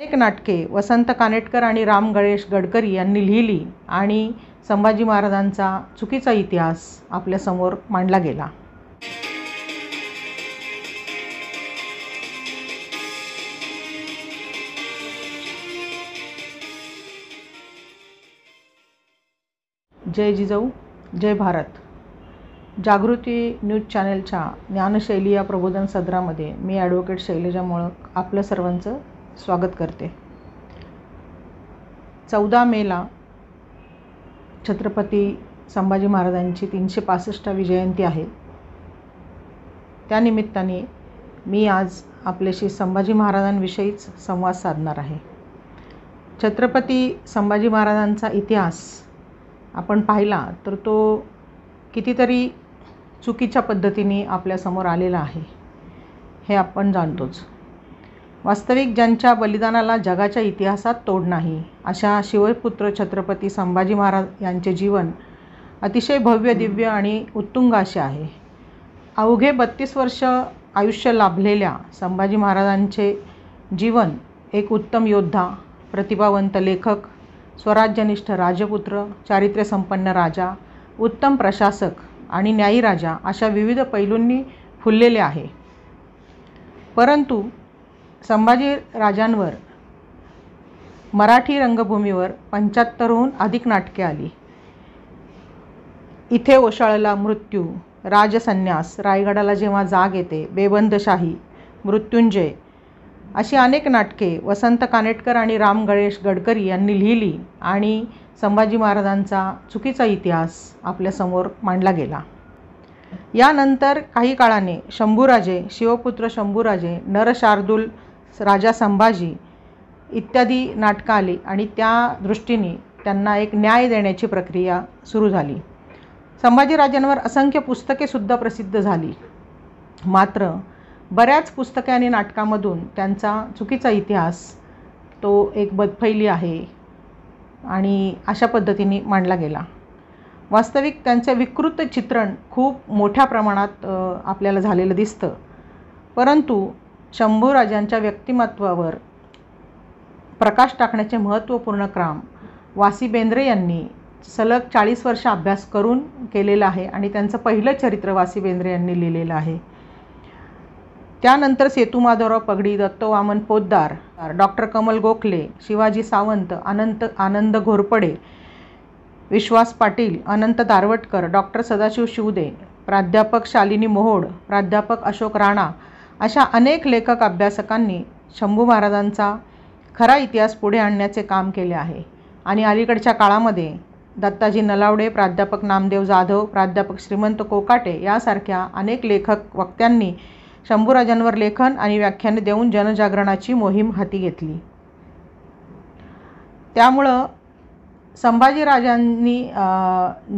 अनेक नाटके वसंत कानेटकर आणि राम गणेश गडकरी यांनी लिहिली आणि संभाजी महाराजांचा चुकीचा इतिहास आपल्यासमोर मांडला गेला. जय जिजाऊ, जय भारत. जागृती न्यूज चॅनलच्या ज्ञानशैली या प्रबोधन सदरामध्ये मी ॲडव्होकेट शैलजा मोळक आपलं सर्वांचं स्वागत करते. 14 मेला छत्रपती संभाजी महाराजांची 365वी जयंती आहे. त्यानिमित्ताने मी आज आपल्याशी संभाजी महाराजांविषयीच संवाद साधणार आहे. छत्रपती संभाजी महाराजांचा इतिहास आपण पाहिला तर तो कितीतरी चुकीच्या पद्धतीने आपल्यासमोर आलेला आहे हे आपण जाणतोच. वास्तविक ज्यांच्या बलिदानाला जगाच्या इतिहासात तोड नाही अशा शिवपुत्र छत्रपती संभाजी महाराज यांचे जीवन अतिशय भव्य, दिव्य आणि उत्तुंग असे आहे. अवघे 32 वर्ष आयुष्य लाभलेल्या संभाजी महाराजांचे जीवन एक उत्तम योद्धा, प्रतिभावंत लेखक, स्वराज्यनिष्ठ राजपुत्र, चारित्र्यसंपन्न राजा, उत्तम प्रशासक आणि न्यायी राजा अशा विविध पैलूंनी फुललेले आहे. परंतु संभाजी राजांवर मराठी रंगभूमीवर 75हून अधिक नाटके आली. इथे ओशाळला मृत्यू, राजसन्यास, रायगडाला जेव्हा जाग येते, बेबंदशाही, मृत्युंजय अशी अनेक नाटके वसंत कानेटकर आणि राम गणेश गडकरी यांनी लिहिली आणि संभाजी महाराजांचा चुकीचा इतिहास आपल्यासमोर मांडला गेला. यानंतर काही काळाने शंभूराजे, शिवपुत्र शंभूराजे, नरशार्दूल, राजा संभाजी इत्यादी नाटकं आली आणि त्या दृष्टीने त्यांना एक न्याय देण्याची प्रक्रिया सुरू झाली. संभाजीराजांवर असंख्य पुस्तकेसुद्धा प्रसिद्ध झाली. मात्र बऱ्याच पुस्तके आणि नाटकामधून त्यांचा चुकीचा इतिहास तो एक बदफैली आहे आणि अशा पद्धतीने मांडला गेला. वास्तविक त्यांचे विकृत चित्रण खूप मोठ्या प्रमाणात आपल्याला झालेलं दिसतं. परंतु शंभूराजांच्या व्यक्तिमत्वावर प्रकाश टाकण्याचे महत्त्वपूर्ण काम वासी बेंद्रे यांनी सलग 40 वर्ष अभ्यास करून केलेला आहे आणि त्यांचं पहिलं चरित्र वासी बेंद्रे यांनी लिहिलेलं आहे. त्यानंतर सेतुमाधवराव पगडी, दत्तो वामन पोद्दार, डॉक्टर कमल गोखले, शिवाजी सावंत, आनंद घोरपडे, विश्वास पाटील, अनंत दारवटकर, डॉक्टर सदाशिव शिवदे, प्राध्यापक शालिनी मोहोड, प्राध्यापक अशोक राणा अशा अनेक लेखक अभ्यासकांनी शंभू महाराजांचा खरा इतिहास पुढे आणण्याचे काम केले आहे. आणि अलीकडच्या काळामध्ये दत्ताजी नलावडे, प्राध्यापक नामदेव जाधव, प्राध्यापक श्रीमंत कोकाटे यासारख्या अनेक लेखक वक्त्यांनी शंभूराजांवर लेखन आणि व्याख्याने देऊन जनजागरणाची मोहीम हाती घेतली. त्यामुळं संभाजीराजांनी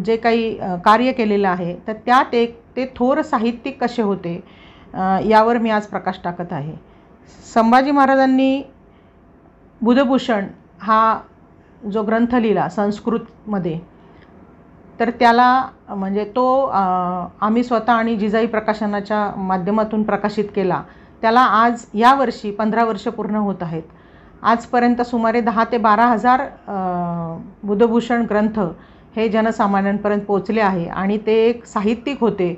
जे काही कार्य केलेलं आहे तर त्यात ते थोर साहित्यिक कसे होते यावर मी आज प्रकाश टाकत आहे. संभाजी महाराजांनी बुधभूषण हा जो ग्रंथ लिहिला संस्कृतमध्ये तर त्याला म्हणजे तो आम्ही स्वतः आणि जिजाई प्रकाशनाच्या माध्यमातून प्रकाशित केला. त्याला आज यावर्षी 15 वर्ष पूर्ण होत आहेत. आजपर्यंत सुमारे 10 ते 12 हजार बुधभूषण ग्रंथ हे जनसामान्यांपर्यंत पोचले आहे आणि ते एक साहित्यिक होते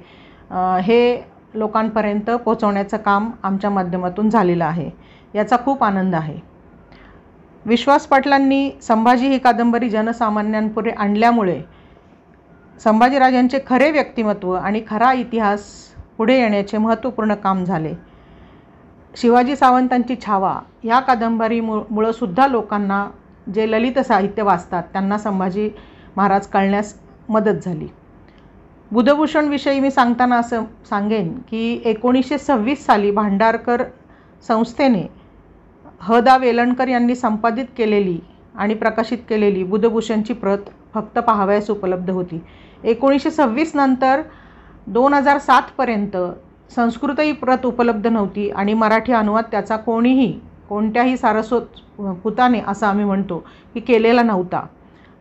हे लोकांपर्यंत पोचवण्याचं काम आमच्या माध्यमातून झालेलं आहे. याचा खूप आनंद आहे. विश्वास पाटलांनी संभाजी ही कादंबरी जनसामान्यांपुढे आणल्यामुळे संभाजीराजांचे खरे व्यक्तिमत्व आणि खरा इतिहास पुढे येण्याचे महत्त्वपूर्ण काम झाले. शिवाजी सावंतांची छावा या कादंबरीमुळं सुद्धा लोकांना जे ललित साहित्य वाचतात त्यांना संभाजी महाराज कळण्यास मदत झाली. बुधभूषणविषयी मी सांगताना असं सांगेन की 1926 साली भांडारकर संस्थेने ह.दा. वेलणकर यांनी संपादित केलेली आणि प्रकाशित केलेली बुधभूषणची प्रत फक्त पाहावयास उपलब्ध होती. 1926 नंतर 2007 पर्यंत संस्कृतही प्रत उपलब्ध नव्हती आणि मराठी अनुवाद त्याचा कोणत्याही सारस्वत पुताने असं आम्ही म्हणतो की केलेला नव्हता.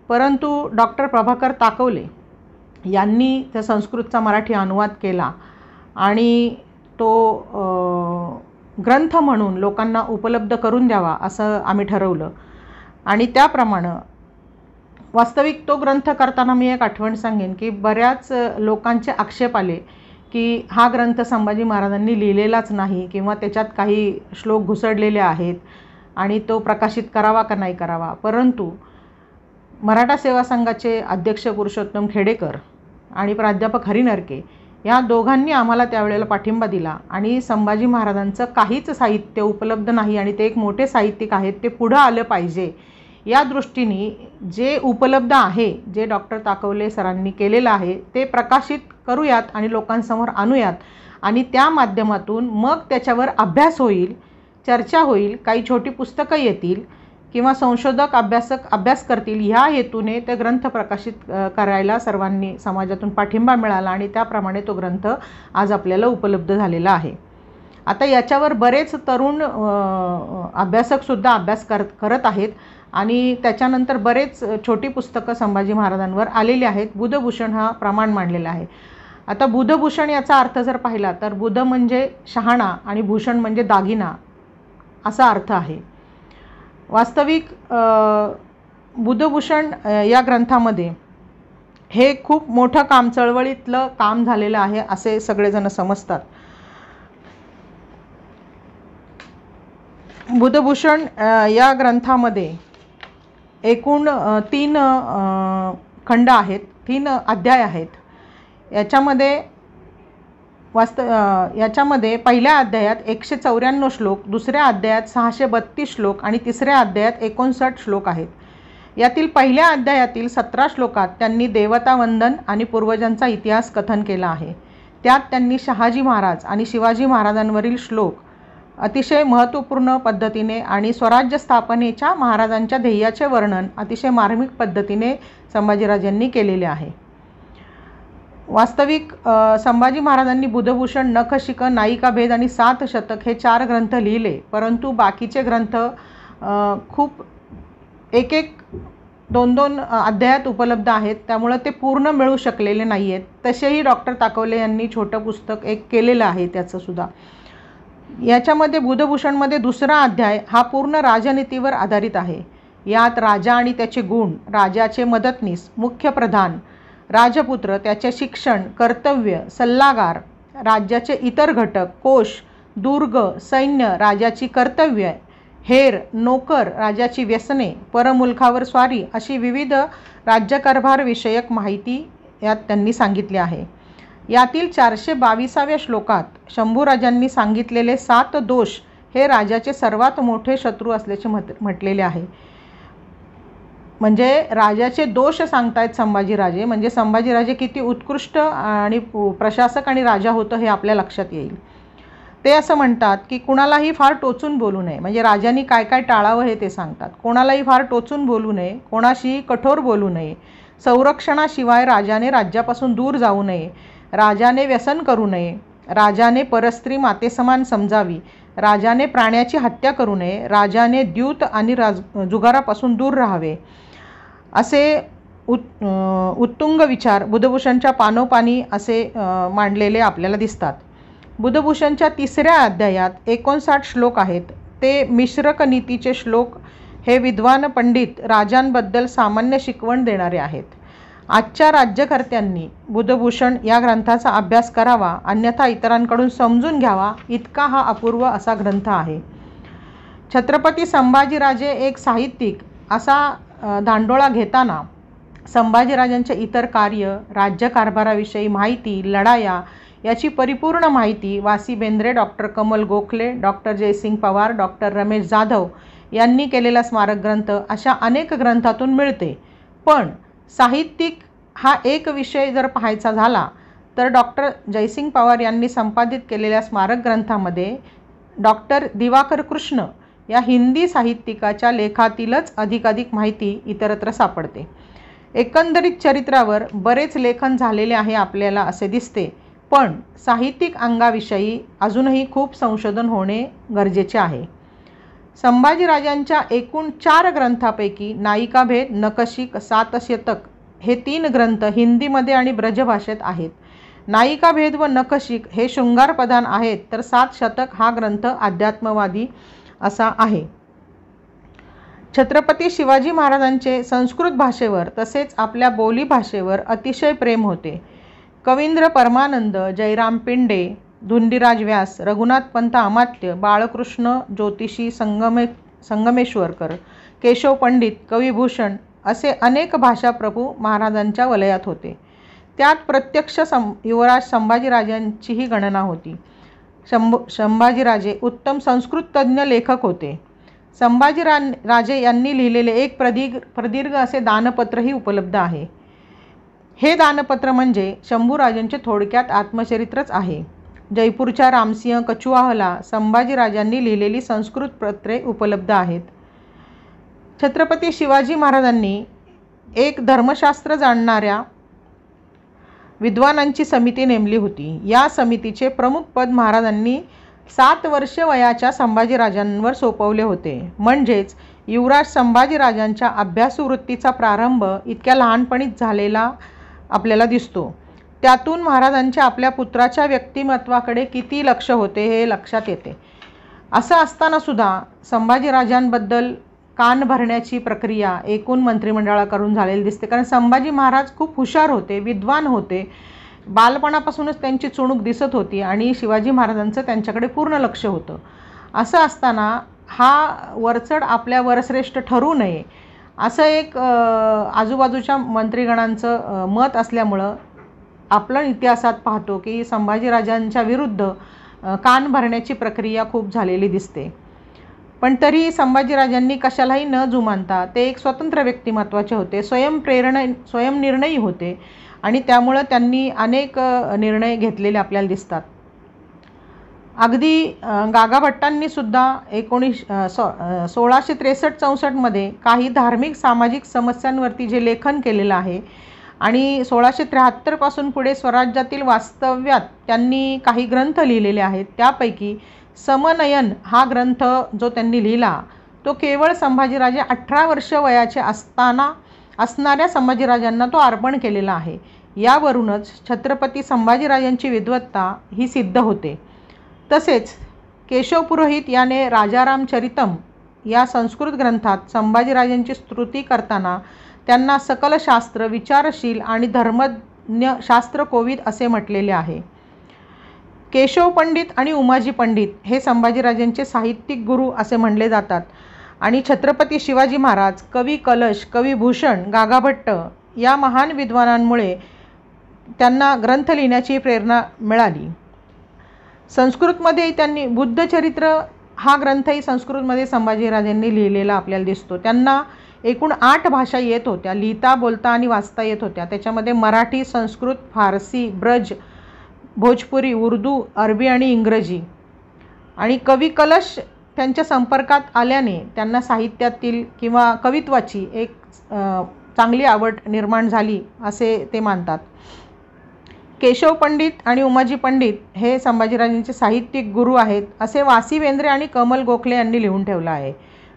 परंतु डॉक्टर प्रभाकर ताकवले यांनी त्या संस्कृतचा मराठी अनुवाद केला आणि तो ग्रंथ म्हणून लोकांना उपलब्ध करून द्यावा असं आम्ही ठरवलं. आणि त्याप्रमाणे वास्तविक तो ग्रंथ करताना मी एक आठवण सांगेन की बऱ्याच लोकांचे आक्षेप आले की हा ग्रंथ संभाजी महाराजांनी लिहिलेलाच नाही किंवा त्याच्यात काही श्लोक घुसडलेले आहेत आणि तो प्रकाशित करावा का नाही करावा. परंतु मराठा सेवा संघाचे अध्यक्ष पुरुषोत्तम खेडेकर आणि प्राध्यापक हरी नरके या दोघांनी आम्हाला त्यावेळेला पाठिंबा दिला आणि संभाजी महाराजांचं काहीच साहित्य उपलब्ध नाही आणि ते एक मोठे साहित्यिक आहेत, ते पुढं आलं पाहिजे या दृष्टीने जे उपलब्ध आहे, जे डॉक्टर ताकवले सरांनी केलेलं आहे ते प्रकाशित करूयात आणि लोकांसमोर आणूयात आणि त्या माध्यमातून मग त्याच्यावर अभ्यास होईल, चर्चा होईल, काही छोटी पुस्तकं येतील किंवा संशोधक अभ्यास करतील. ह्या हेतूने ते ग्रंथ प्रकाशित करायला सर्वांनी समाजातून पाठिंबा मिळाला आणि त्याप्रमाणे तो ग्रंथ आज आपल्याला उपलब्ध झालेला आहे. आता याच्यावर बरेच तरुण अभ्यासकसुद्धा अभ्यास करत आहेत आणि त्याच्यानंतर बरेच छोटी पुस्तकं संभाजी महाराजांवर आलेली आहेत. बुधभूषण हा प्रमाण मांडलेला आहे. आता बुधभूषण याचा अर्थ जर पाहिला तर बुध म्हणजे शहाणा आणि भूषण म्हणजे दागिना असा अर्थ आहे. वास्तविक बुधभूषण या ग्रंथामध्ये हे खूप मोठं काम, चळवळीतलं काम झालेलं आहे असे सगळेजण समजतात. बुधभूषण या ग्रंथामध्ये एकूण 3 खंड आहेत, 3 अध्याय आहेत. याच्यामध्ये पहिल्या अध्यायात 194 श्लोक, दुसऱ्या अध्यायात 632 श्लोक आणि तिसऱ्या अध्यायात 59 श्लोक आहेत. यातील पहिल्या अध्यायातील 17 श्लोकात त्यांनी देवता वंदन आणि पूर्वजांचा इतिहास कथन केला आहे. त्यात त्यांनी शहाजी महाराज आणि शिवाजी महाराजांवरील श्लोक अतिशय महत्त्वपूर्ण पद्धतीने आणि स्वराज्य स्थापनेच्या महाराजांच्या ध्येयाचे वर्णन अतिशय मार्मिक पद्धतीने संभाजीराजांनी केलेले आहे. वास्तविक संभाजी महाराजांनी बुधभूषण, नखशिख, नायिकाभेद आणि 7 शतक हे 4 ग्रंथ लिहिले, परंतु बाकीचे ग्रंथ खूप एक 2-2 अध्यायात उपलब्ध आहेत, त्यामुळे ते पूर्ण मिळू शकलेले नाही आहेत. तसेही डॉक्टर ताकवले यांनी छोटं पुस्तक एक केलेलं आहे त्याचंसुद्धा. याच्यामध्ये बुधभूषणमध्ये दुसरा अध्याय हा पूर्ण राजनीतीवर आधारित आहे. यात राजा आणि त्याचे गुण, राजाचे मदतनीस, मुख्य प्रधान, राजपुत्र, त्याचे शिक्षण, कर्तव्य, सल्लागार, राज्याचे इतर घटक, कोश, दुर्ग, सैन्य, राजाची कर्तव्य, हेर, नोकर, राजाची व्यसने, परमुलखावर स्वारी अशी विविध राज्यकारभार विषयक माहिती यात त्यांनी सांगितली आहे. यातील 422व्या श्लोकात शंभूराजांनी सांगितलेले 7 दोष हे राजाचे सर्वात मोठे शत्रू असल्याचे म्हटलेले आहे. म्हणजे राजाचे दोष सांगतायत संभाजीराजे, म्हणजे संभाजीराजे किती उत्कृष्ट आणि प्रशासक आणि राजा होतं हे आपल्या लक्षात येईल. ते असं म्हणतात की कुणालाही फार टोचून बोलू नये, म्हणजे राजांनी काय काय टाळावं हे ते सांगतात. कोणालाही फार टोचून बोलू नये, कोणाशी कठोर बोलू नये, संरक्षणाशिवाय राजाने राज्यापासून दूर जाऊ नये, राजाने व्यसन करू नये, राजाने परस्त्री मातेसमान समजावी, राजाने प्राण्याची हत्या करू नये, राजाने द्यूत आणि जुगारापासून दूर राहावे, असे उत्तुंग विचार बुधभूषणच्या पानोपानी असे मांडलेले आपल्याला दिसतात. बुधभूषणच्या 3ऱ्या अध्यायात 59 श्लोक आहेत. ते मिश्रक नीतीचे श्लोक हे विद्वान पंडित राजांबद्दल सामान्य शिकवण देणारे आहेत. आजच्या राज्यकर्त्यांनी बुधभूषण या ग्रंथाचा अभ्यास करावा, अन्यथा इतरांकडून समजून घ्यावा, इतका हा अपूर्व असा ग्रंथ आहे. छत्रपती संभाजीराजे एक साहित्यिक असा धांडोळा घेताना संभाजीराजांचे इतर कार्य, राज्यकारभाराविषयी माहिती, लढाया याची परिपूर्ण माहिती वासी Bendre, doctor Kamal Gokhale, doctor Jaysing Pawar, doctor Ramesh Jadhav यांनी केलेला स्मारक ग्रंथ अशा अनेक ग्रंथातून मिळते. पण साहित्यिक हा एक विषय जर पाहायचा झाला तर डॉक्टर जयसिंग पवार यांनी संपादित केलेल्या स्मारक ग्रंथामध्ये डॉक्टर दिवाकर कृष्ण या हिंदी साहित्यिकाच्या लेखातीलच अधिकाधिक माहिती इतरत्र सापडते. एकंदरीत चरित्रावर बरेच लेखन झालेले आहे आपल्याला असे दिसते, पण साहित्यिक अंगाविषयी अजूनही खूप संशोधन होणे गरजेचे आहे. संभाजीराजांच्या एकूण 4 ग्रंथापैकी नायिकाभेद, नखशिख, 7 शतक हे 3 ग्रंथ हिंदीमध्ये आणि ब्रजभाषेत आहेत. नायिकाभेद व नखशिख हे शृंगारप्रधान आहेत, तर 7 शतक हा ग्रंथ अध्यात्मवादी असा आहे. छत्रपती शिवाजी महाराजांचे संस्कृत भाषेवर तसेच आपल्या बोलीभाषेवर अतिशय प्रेम होते. कवींद्र परमानंद, जयराम पिंडे, धुंडीराज व्यास, रघुनाथपंत अमात्य, बाळकृष्ण ज्योतिषी संगमेश्वरकर, केशव पंडित, कविभूषण असे अनेक भाषाप्रभू महाराजांच्या वलयात होते. त्यात प्रत्यक्ष युवराज संभाजीराजांचीही गणना होती. संभाजीराजे उत्तम संस्कृततज्ञ लेखक होते. संभाजीराजे यांनी लिहिलेले एक प्रदीर्घ असे दानपत्रही उपलब्ध आहे. हे दानपत्र म्हणजे शंभूराजांचे थोडक्यात आत्मचरित्रच आहे. जयपूरच्या रामसिंह कछुवाहला संभाजीराजांनी लिहिलेली संस्कृत पत्रे उपलब्ध आहेत. छत्रपती शिवाजी महाराजांनी एक धर्मशास्त्र जाणणाऱ्या विद्वानांची समिती नेमली होती. या समितीचे प्रमुख पद महाराजांनी 7 वर्ष वयाच्या संभाजीराजांवर सोपवले होते. म्हणजेच युवराज संभाजीराजांच्या अभ्यासू वृत्तीचा प्रारंभ इतक्या लहानपणीच झालेला आपल्याला दिसतो. त्यातून महाराजांच्या आपल्या पुत्राच्या व्यक्तिमत्वाकडे किती लक्ष होते हे लक्षात येते. असं असताना सुद्धा संभाजीराजांबद्दल कान भरण्याची प्रक्रिया एकूण मंत्रिमंडळाकडून झालेली दिसते. कारण संभाजी महाराज खूप हुशार होते, विद्वान होते, बालपणापासूनच त्यांची चुणूक दिसत होती आणि शिवाजी महाराजांचं त्यांच्याकडे पूर्ण लक्ष होतं. असं असताना हा वरचढ आपल्या वरश्रेष्ठ ठरू नये असं एक आजूबाजूच्या मंत्रिगणांचं मत असल्यामुळं आपण इतिहासात पाहतो की संभाजीराजांच्या विरुद्ध कान भरण्याची प्रक्रिया खूप झालेली दिसते. पण तरी संभाजीराजांनी कशालाही न जुमानता ते एक स्वतंत्र व्यक्तिमत्वाचे होते, स्वयंनिर्णयी होते आणि त्यामुळं त्यांनी अनेक निर्णय घेतलेले आपल्याला दिसतात. अगदी गागाभट्टांनी सुद्धा 1663-64 मध्ये काही धार्मिक सामाजिक समस्यांवरती जे लेखन केलेलं आहे आणि 1673 पासून पुढे स्वराज्यातील वास्तव्यात त्यांनी काही ग्रंथ लिहिलेले आहेत. त्यापैकी समनयन हा ग्रंथ जो त्यांनी लिहिला तो केवळ संभाजीराजे 18 वर्ष वयाचे असणाऱ्या संभाजीराजांना तो अर्पण केलेला आहे. यावरूनच छत्रपती संभाजीराजांची विद्वत्ता ही सिद्ध होते. तसेच केशव पुरोहित याने राजाराम चरितम या संस्कृत ग्रंथात संभाजीराजांची स्तुती करताना त्यांना सकल शास्त्र, विचारशील आणि धर्मज्ञ शास्त्रकोविद असे म्हटलेले आहे. केशव पंडित आणि उमाजी पंडित हे संभाजीराजांचे साहित्यिक गुरु असे म्हणले जातात आणि छत्रपती शिवाजी महाराज, कवी कलश, कवी भूषण, गागाभट्ट या महान विद्वानांमुळे त्यांना ग्रंथ लिहिण्याची प्रेरणा मिळाली. संस्कृतमध्ये त्यांनी बुद्धचरित्र हा ग्रंथही संस्कृतमध्ये संभाजीराजांनी लिहिलेला आपल्याला दिसतो. त्यांना एकूण 8 भाषा येत होत्या, लिहिता, बोलता आणि वाचता येत होत्या. त्याच्यामध्ये मराठी, संस्कृत, फारसी, ब्रज, भोजपुरी, उर्दू, अरबी आणि इंग्रजी. आणि कवी कलश त्यांच्या संपर्कात आल्याने त्यांना साहित्यातील किंवा कवित्वाची एक चांगली आवड निर्माण झाली असे ते मानतात. केशव पंडित आणि उमाजी पंडित हे संभाजीराजांचे साहित्यिक गुरु आहेत असे वासी बेंद्रे आणि कमल गोखले यांनी लिहून ठेवलं आहे.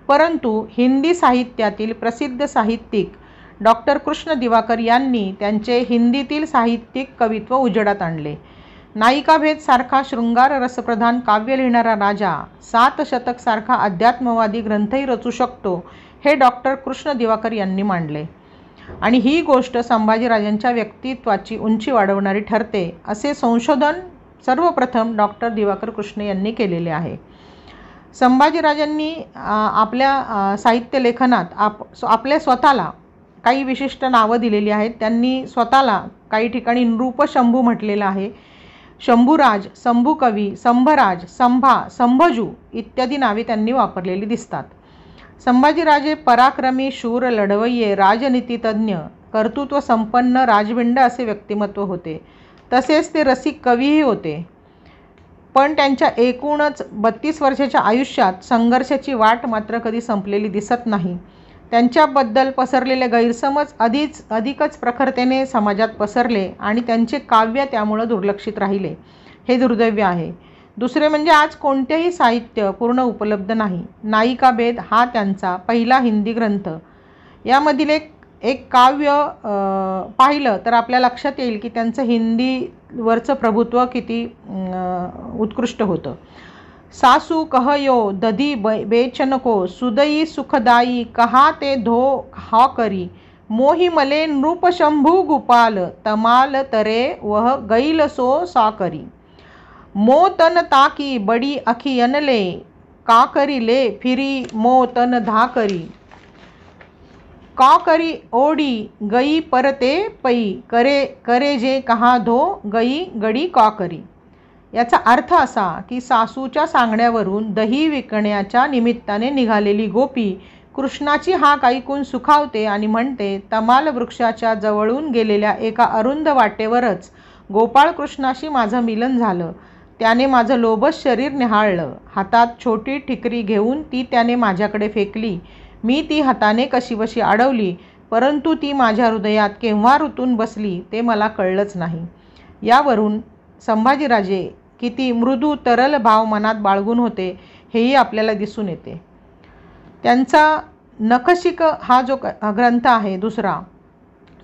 परंतु हिंदी साहित्यातील प्रसिद्ध साहित्यिक डॉक्टर कृष्ण दिवाकर यांनी त्यांचे हिंदीतील साहित्यिक कवित्व उजेडात आणले. नायिकाभेद सारखा शृंगार रसप्रधान काव्य लिहिणारा राजा 7 शतक सारखा अध्यात्मवादी ग्रंथही रचू शकतो हे डॉक्टर कृष्ण दिवाकर यांनी मांडले आणि ही गोष्ट संभाजीराजांच्या व्यक्तित्वाची उंची वाढवणारी ठरते असे संशोधन सर्वप्रथम डॉक्टर दिवाकर कृष्ण यांनी केलेले आहे. संभाजीराजांनी आपल्या साहित्य लेखनात आपल्या स्वतःला काही विशिष्ट नावं दिलेली आहेत. त्यांनी स्वतःला काही ठिकाणी नृपशंभू म्हटलेलं आहे. शंभूराज, संभूकवी, संभराज, संभा, संभजू इत्यादी नावे त्यांनी वापरलेली दिसतात. संभाजीराजे पराक्रमी, शूर, लढवय्ये, राजनीतितज्ञ, कर्तृत्व संपन्न राजबिंड असे व्यक्तिमत्व होते. तसेच ते रसिक कवीही होते. पण त्यांच्या एकूणच 32 वर्षाच्या आयुष्यात संघर्षाची वाट मात्र कधी संपलेली दिसत नाही. त्यांच्याबद्दल पसरलेले गैरसमज अधिकच प्रखरतेने समाजात पसरले आणि त्यांचे काव्य त्यामुळे दुर्लक्षित राहिले. हे दुर्दैव्य आहे. दुसरे म्हणजे आज कोणतेही साहित्य पूर्ण उपलब्ध नाही. नायिकाभेद हा त्यांचा पहिला हिंदी ग्रंथ. यामधील एक काव्य पाहिलं तर आपल्या लक्षात येईल की त्यांचं हिंदी वरचं प्रभुत्व किती उत्कृष्ट होतं. सासू कहयो दधी बेचनको सुदई सुखदाई कहा ते धो हा करी मोही मले नृपशंभू गुपाल तमाल तरे वह गैल सो साकरी मो तन ताकी बडी अखियनले का करी ले फिरी मो तन धा करी का करी ओडी गई परते पई करे करे जे कहा धो गई गडी का करी. याचा अर्थ असा की सासूच्या सांगण्यावरून दही विकण्याच्या निमित्ताने निघालेली गोपी कृष्णाची हाक ऐकून सुखावते आणि म्हणते, तमाल वृक्षाच्या जवळून गेलेल्या एका अरुंद वाटेवरच गोपाळकृष्णाशी माझं मिलन झालं. त्याने माझं लोभस शरीर निहाळलं. हातात छोटी ठिकरी घेऊन ती त्याने माझ्याकडे फेकली. मी ती हाताने कशीबशी अडवली, परंतु ती माझ्या हृदयात केव्हा रुतून बसली ते मला कळलंच नाही. यावरून संभाजीराजे किती मृदू तरल भाव मनात बाळगून होते हेही आपल्याला दिसून येते. त्यांचा नखशिख हा जो ग्रंथ आहे दुसरा,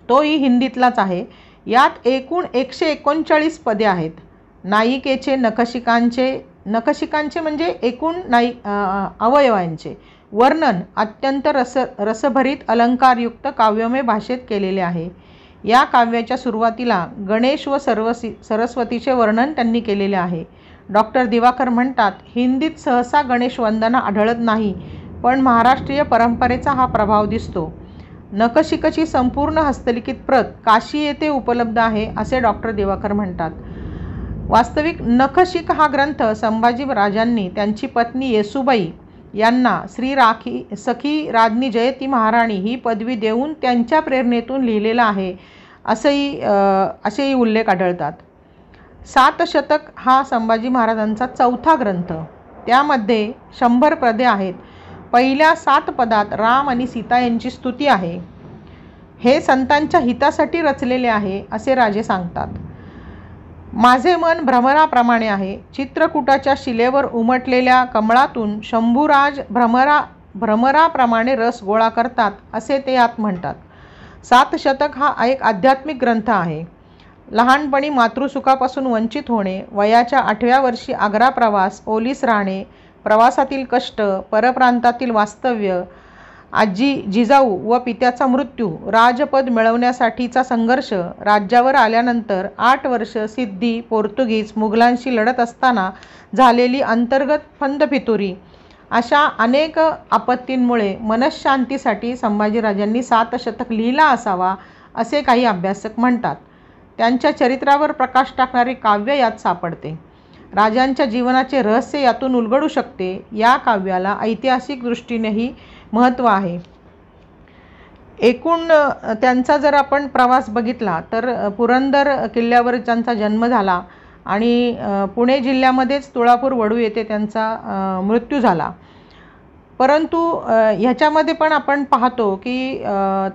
तोही हिंदीतलाच आहे. यात एकूण 139 पदे आहेत. नायिकेचे नखशिखांचे म्हणजे एकूण अवयवांचे वर्णन अत्यंत रसभरीत अलंकारयुक्त काव्यमय भाषेत केलेले आहे. या काव्याच्या सुरुवातीला गणेश व सरस्वतीचे वर्णन त्यांनी केलेले आहे. डॉक्टर दिवाकर म्हणतात, हिंदीत सहसा गणेश वंदना आढळत नाही, पण महाराष्ट्रीय परंपरेचा हा प्रभाव दिसतो. नखशिखची संपूर्ण हस्तलिखित प्रत काशी येथे उपलब्ध आहे असे डॉक्टर दिवाकर म्हणतात. वास्तविक नखशिख हा ग्रंथ संभाजी राजांनी त्यांची पत्नी येसूबाई यांना सखी राज्ञी जयती महाराणी ही पदवी देऊन त्यांच्या प्रेरणेतून लिहिलेला आहे असेही उल्लेख आढळतात. 7 शतक हा संभाजी महाराजांचा चौथा ग्रंथ. त्यामध्ये 100 पदे आहेत. पहिल्या 7 पदात राम आणि सीता यांची स्तुती आहे. हे संतांच्या हितासाठी रचलेले आहे असे राजे सांगतात. माझे मन भ्रमराप्रमाणे आहे. चित्रकूटाच्या शिलेवर उमटलेल्या कमळातून शंभूराज भ्रमराप्रमाणे रस गोळा करतात असे ते यात म्हणतात. 7 शतक हा एक आध्यात्मिक ग्रंथ आहे. लहानपणी मातृसुखापासून वंचित होणे, वयाच्या 8व्या वर्षी आग्रा प्रवास, ओलीस राहणे, प्रवासातील कष्ट, परप्रांतातील वास्तव्य, आजी जिजाऊ व पित्याचा मृत्यू, राजपद मिळवण्यासाठीचा संघर्ष, राज्यावर आल्यानंतर 8 वर्ष सिद्धी, पोर्तुगीज, मुघलांशी लढत असताना झालेली अंतर्गत फंदफितुरी, अशा अनेक आपत्तींमुळे मनःशांतीसाठी संभाजीराजांनी 7 शतक लिहिला असावा असे काही अभ्यासक म्हणतात. त्यांच्या चरित्रावर प्रकाश टाकणारे काव्य यात सापडते. राजांच्या जीवनाचे रहस्य यातून उलगडू शकते. या काव्याला ऐतिहासिक दृष्टीनेही महत्त्व आहे. एकूण त्यांचा जर आपण प्रवास बघितला तर पुरंदर किल्ल्यावर त्यांचा जन्म झाला आणि पुणे जिल्ह्यामध्येच तुळापूर वडू येथे त्यांचा मृत्यू झाला. परंतु ह्याच्यामध्ये पण आपण पाहतो की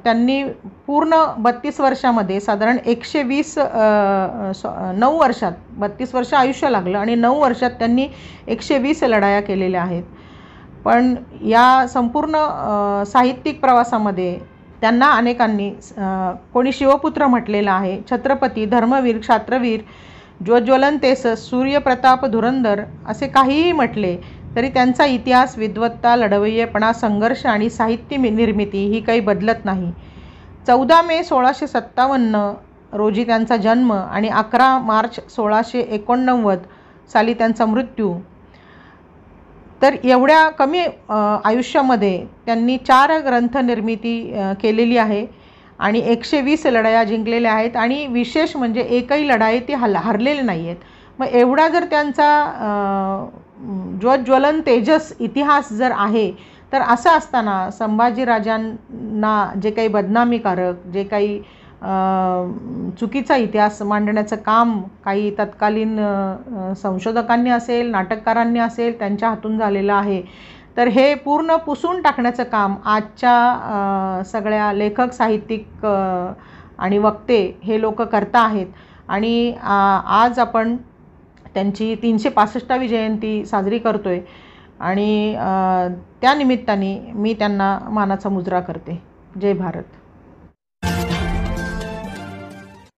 त्यांनी पूर्ण 32 वर्षामध्ये साधारण 9 वर्षात 32 वर्ष आयुष्य लागलं आणि 9 वर्षात त्यांनी 120 लढाया केलेल्या आहेत. पण या संपूर्ण साहित्यिक प्रवासामध्ये त्यांना अनेकांनी कोणी शिवपुत्र म्हटलेला आहे, छत्रपती, धर्मवीर, क्षात्रवीर, ज्वज्वलंतेस, सूर्यप्रताप, धुरंधर असे काहीही म्हटले तरी त्यांचा इतिहास, विद्वत्ता, लढवय्येपणा, संघर्ष आणि साहित्य निर्मिती ही काही बदलत नाही. 14 मे 1657 रोजी त्यांचा जन्म आणि 11 मार्च 1689 साली त्यांचा मृत्यू. तर एवढ्या कमी आयुष्यामध्ये त्यांनी 4 ग्रंथ निर्मिती केलेली आहे आणि 120 लढाया जिंकलेल्या आहेत आणि विशेष म्हणजे एकही लढाई ते हरलेले नाही आहेत. मग एवढा जर त्यांचा ज्वलन तेजस इतिहास जर आहे तर असं असताना संभाजीराजांना जे काही बदनामीकारक, जे काही चुकीचा इतिहास मांडण्याचं काम काही तत्कालीन संशोधकांनी असेल, नाटककारांनी असेल त्यांच्या हातून झालेलं आहे. तर हे पूर्ण पुसून टाकण्याचं काम आजच्या सगळ्या लेखक, साहित्यिक आणि वक्ते हे लोक करता आहेत. आणि आज आपण त्यांची 365वी जयंती साजरी करतोय आणि त्या निमित्ताने मी त्यांना मानाचा मुजरा करते. जय भारत.